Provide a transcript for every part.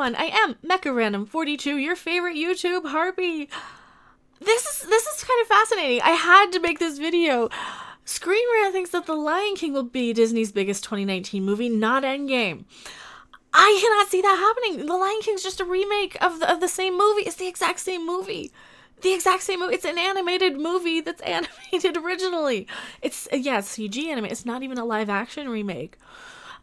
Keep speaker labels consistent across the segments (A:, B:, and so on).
A: everyone. I am Mecha Random 42, your favorite YouTube harpy. This is kind of fascinating. I had to make this video. Screen Rant thinks that The Lion King will be Disney's biggest 2019 movie, not Endgame. I cannot see that happening. The Lion King's just a remake of the same movie. It's the exact same movie. The exact same movie. It's an animated movie that's animated originally. It's CG animated. It's not even a live action remake.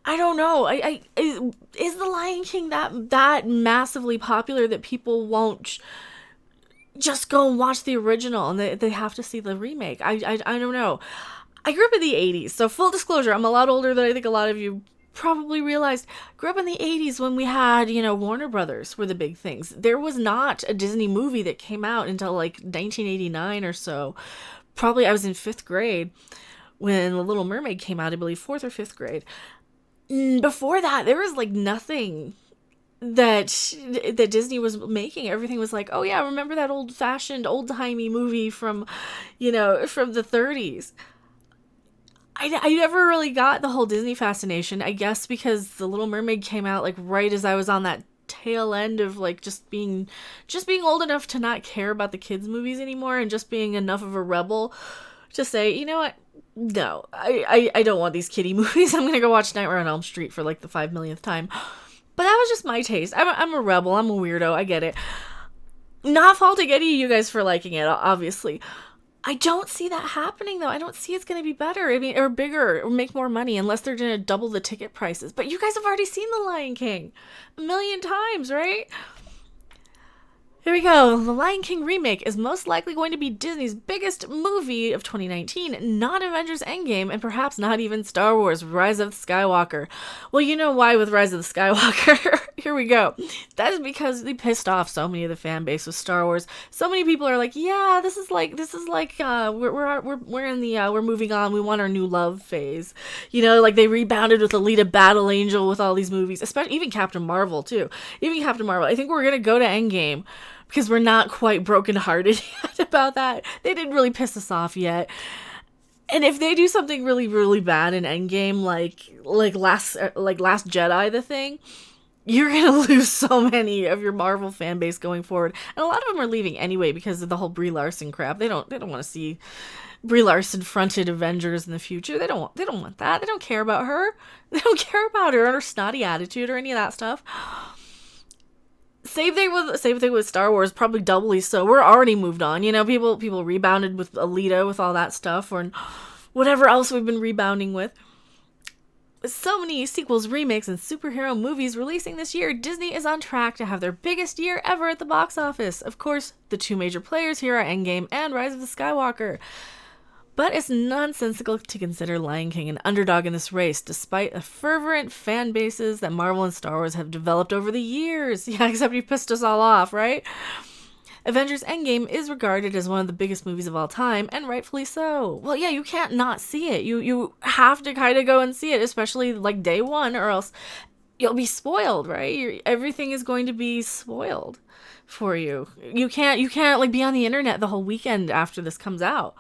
A: I don't know. Is The Lion King that massively popular that people won't just go and watch the original and they have to see the remake? I don't know. I grew up in the 80s, so full disclosure, I'm a lot older than I think a lot of you probably realized. Grew up in the 80s when we had, Warner Brothers were the big things. There was not a Disney movie that came out until like 1989 or so. Probably I was in 5th grade when The Little Mermaid came out, I believe 4th or 5th grade. Before that, there was like nothing that Disney was making. Everything was like, oh yeah, remember that old-fashioned, old-timey movie from the 30s. I never really got the whole Disney fascination, I guess because The Little Mermaid came out like right as I was on that tail end of like just being old enough to not care about the kids movies anymore and just being enough of a rebel to say, you know what, no, I don't want these kiddie movies. I'm gonna go watch Nightmare on Elm Street for like the 5 millionth time. But that was just my taste. I'm a rebel. I'm a weirdo. I get it. Not faulting any of you guys for liking it, obviously. I don't see that happening, though. I don't see it's going to be better. I mean, or bigger, or make more money, unless they're going to double the ticket prices. But you guys have already seen The Lion King a million times, right? Here we go. The Lion King remake is most likely going to be Disney's biggest movie of 2019, not Avengers Endgame, and perhaps not even Star Wars Rise of the Skywalker. Well, you know why with Rise of the Skywalker. Here we go. That is because they pissed off so many of the fan base with Star Wars. So many people are like, yeah, this is like we're in the we're moving on. We want our new love phase. Like they rebounded with Alita Battle Angel with all these movies, especially even Captain Marvel too. Even Captain Marvel. I think we're gonna go to Endgame because we're not quite brokenhearted yet about that. They didn't really piss us off yet. And if they do something really, really bad in Endgame, like Last Jedi, the thing, you're gonna lose so many of your Marvel fan base going forward. And a lot of them are leaving anyway because of the whole Brie Larson crap. They don't want to see Brie Larson fronted Avengers in the future. They don't want that. They don't care about her. They don't care about her and her snotty attitude or any of that stuff. Same thing with Star Wars, probably doubly so. We're already moved on. People rebounded with Alita, with all that stuff, or whatever else we've been rebounding with. With so many sequels, remakes, and superhero movies releasing this year, Disney is on track to have their biggest year ever at the box office. Of course, the two major players here are Endgame and Rise of the Skywalker. But it's nonsensical to consider Lion King an underdog in this race, despite the fervent fan bases that Marvel and Star Wars have developed over the years. Yeah, except you pissed us all off, right? Avengers Endgame is regarded as one of the biggest movies of all time, and rightfully so. Well, yeah, you can't not see it. You have to kind of go and see it, especially like day one, or else you'll be spoiled, right? Everything is going to be spoiled for you. You can't like be on the internet the whole weekend after this comes out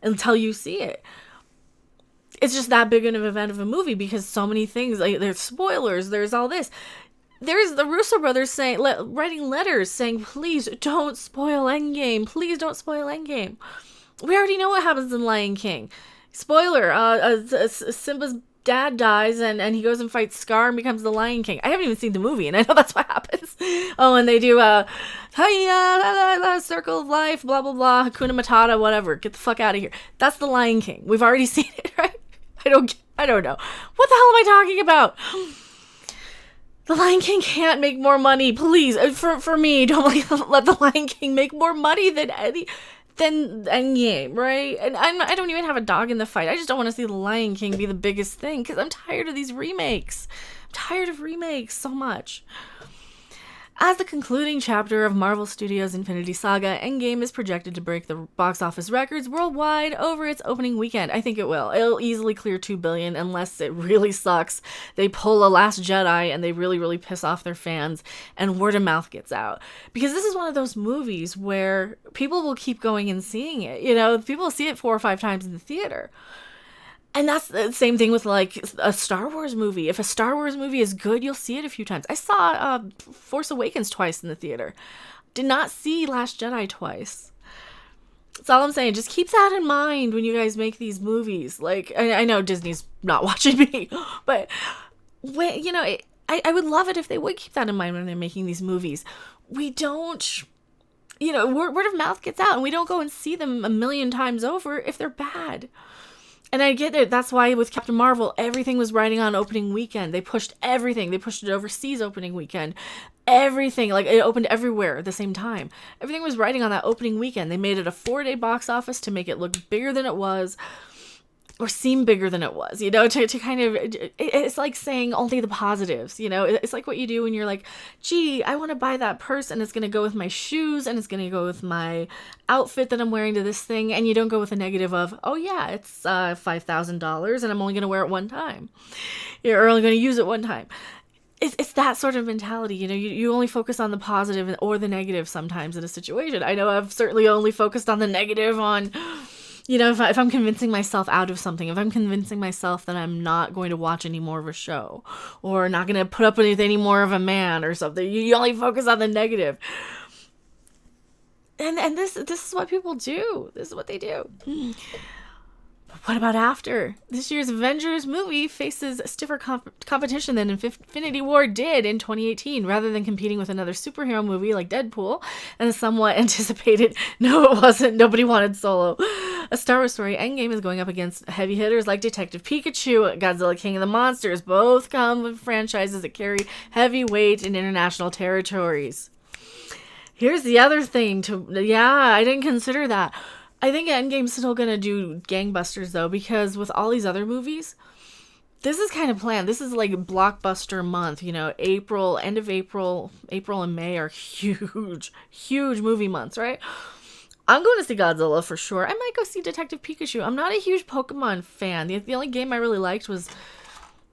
A: until you see it. It's just that big of an event of a movie because so many things, like there's spoilers, there's all this. There's the Russo brothers writing letters saying, please don't spoil Endgame. Please don't spoil Endgame. We already know what happens in Lion King. Spoiler, Simba's dad dies and he goes and fights Scar and becomes the Lion King. I haven't even seen the movie and I know that's what happens. Oh, and they do circle of life, blah blah blah, Hakuna Matata, whatever. Get the fuck out of here. That's the Lion King. We've already seen it, right? I don't know. What the hell am I talking about? The Lion King can't make more money, please. For me, don't let the Lion King make more money than Endgame, right? And I don't even have a dog in the fight. I just don't want to see the Lion King be the biggest thing because I'm tired of these remakes. I'm tired of remakes so much. As the concluding chapter of Marvel Studios' Infinity Saga, Endgame is projected to break the box office records worldwide over its opening weekend. I think it will. It'll easily clear $2 billion unless it really sucks. They pull a Last Jedi and they really, really piss off their fans and word of mouth gets out. Because this is one of those movies where people will keep going and seeing it. People see it 4 or 5 times in the theater. And that's the same thing with like a Star Wars movie. If a Star Wars movie is good, you'll see it a few times. I saw Force Awakens twice in the theater. Did not see Last Jedi twice. That's all I'm saying. Just keep that in mind when you guys make these movies. Like, I know Disney's not watching me, but when, I would love it if they would keep that in mind when they're making these movies. We don't, word of mouth gets out, and we don't go and see them a million times over if they're bad. And I get it. That's why with Captain Marvel, everything was riding on opening weekend. They pushed everything. They pushed it overseas opening weekend. Everything, like it opened everywhere at the same time. Everything was riding on that opening weekend. They made it a 4-day box office to make it look bigger than it was, or seem bigger than it was, to kind of, it's like saying only the positives, it's like what you do when you're like, gee, I want to buy that purse and it's going to go with my shoes and it's going to go with my outfit that I'm wearing to this thing. And you don't go with a negative of, oh yeah, it's $5,000 and I'm only going to wear it one time. You're only going to use it one time. It's that sort of mentality, you only focus on the positive or the negative sometimes in a situation. I know I've certainly only focused on the negative on, if I'm convincing myself out of something, if I'm convincing myself that I'm not going to watch any more of a show or not going to put up with any more of a man or something, you only focus on the negative. And this is what people do. This is what they do. What about after? This year's Avengers movie faces stiffer competition than Infinity War did in 2018. Rather than competing with another superhero movie like Deadpool and the somewhat anticipated, no it wasn't, nobody wanted Solo, a Star Wars story, Endgame is going up against heavy hitters like Detective Pikachu, Godzilla King of the Monsters. Both come with franchises that carry heavy weight in international territories. Here's the other thing I didn't consider that. I think Endgame's still gonna do gangbusters though, because with all these other movies, this is kind of planned. This is like blockbuster month, April, end of April and May are huge movie months, right? I'm going to see Godzilla for sure. I might go see Detective Pikachu. I'm not a huge Pokemon fan. The only game I really liked was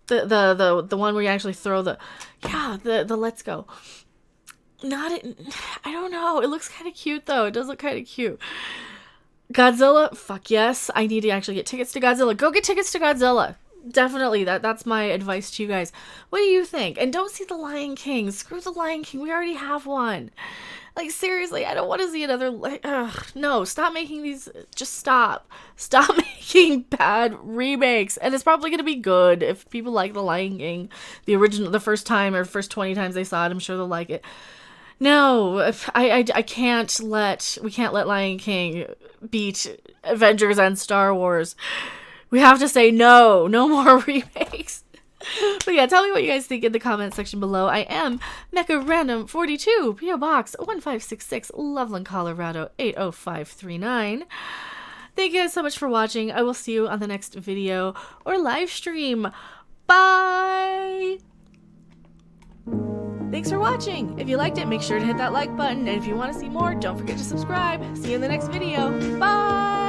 A: the one where you actually throw the Let's Go. I don't know. It looks kind of cute though. It does look kind of cute. Godzilla, fuck yes. I need to actually get tickets to Godzilla. Go get tickets to Godzilla. Definitely. That's my advice to you guys. What do you think? And don't see The Lion King. Screw The Lion King. We already have one. Like, seriously, I don't want to see another... no, stop making these... Just stop. Stop making bad remakes. And it's probably going to be good if people like The Lion King. The original, the first time or first 20 times they saw it, I'm sure they'll like it. No, I can't let... We can't let Lion King beat Avengers and Star Wars. We have to say no more remakes. But yeah, tell me what you guys think in the comment section below. I am Mecha Random 42, PO Box 1566, Loveland, Colorado 80539. Thank you guys so much for watching. I will see you on the next video or live stream. Bye! Thanks for watching. If you liked it, make sure to hit that like button. And if you want to see more, don't forget to subscribe. See you in the next video. Bye!